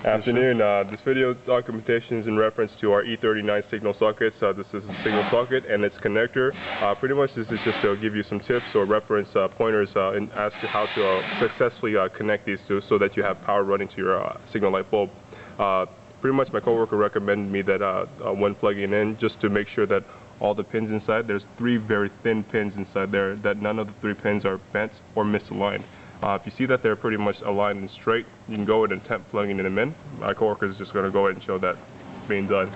Afternoon. This video documentation is in reference to our E39 signal sockets. This is a signal socket and its connector. Pretty much this is just to give you some tips or reference pointers as to how to successfully connect these two so that you have power running to your signal light bulb. Pretty much my coworker recommended me that when plugging in, just to make sure that all the pins inside, there's 3 very thin pins inside there, that none of the 3 pins are bent or misaligned. If you see that they're pretty much aligned and straight, you can go ahead and attempt plugging them in. My coworker is just going to go ahead and show that being done.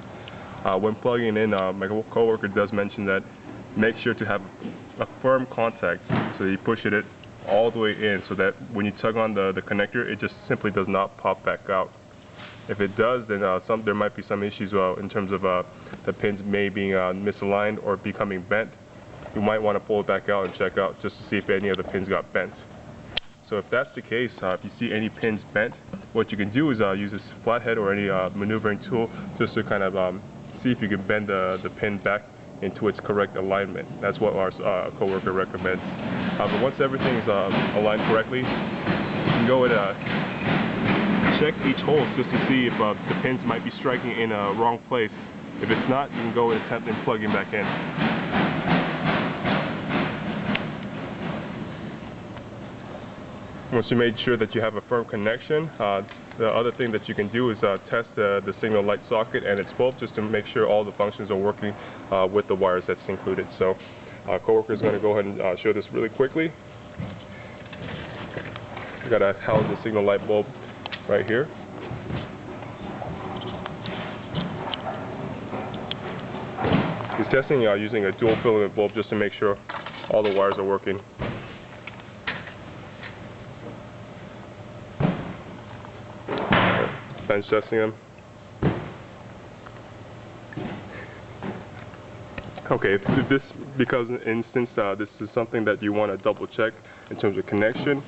When plugging in, my coworker does mention that make sure to have a firm contact, so you push it all the way in so that when you tug on the connector, it just simply does not pop back out. If it does, then there might be some issues in terms of the pins may being misaligned or becoming bent. You might want to pull it back out and check out just to see if any of the pins got bent. So if that's the case, if you see any pins bent, what you can do is use this flathead or any maneuvering tool just to kind of see if you can bend the pin back into its correct alignment. That's what our coworker recommends. But once everything is aligned correctly, you can go and check each hole just to see if the pins might be striking in a wrong place. If it's not, you can go and attempt and plugging back in. Once you made sure that you have a firm connection, the other thing that you can do is test the signal light socket and its bulb just to make sure all the functions are working with the wires that's included. So our coworker is going to go ahead and show this really quickly. We got to house the signal light bulb right here. He's testing using a dual filament bulb just to make sure all the wires are working. Bench testing them. Okay, because in instance this is something that you want to double check in terms of connection,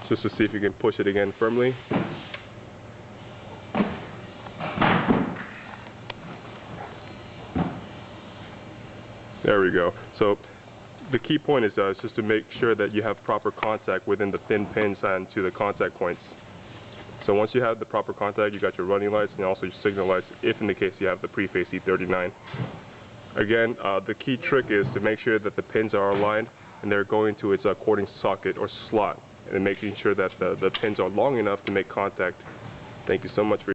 just to see if you can push it again firmly. There we go. So the key point is just to make sure that you have proper contact within the thin pins and to the contact points. So once you have the proper contact, you got your running lights and also your signal lights, if in the case you have the preface E39. Again, the key trick is to make sure that the pins are aligned and they're going to its according socket or slot, and making sure that the pins are long enough to make contact. Thank you so much for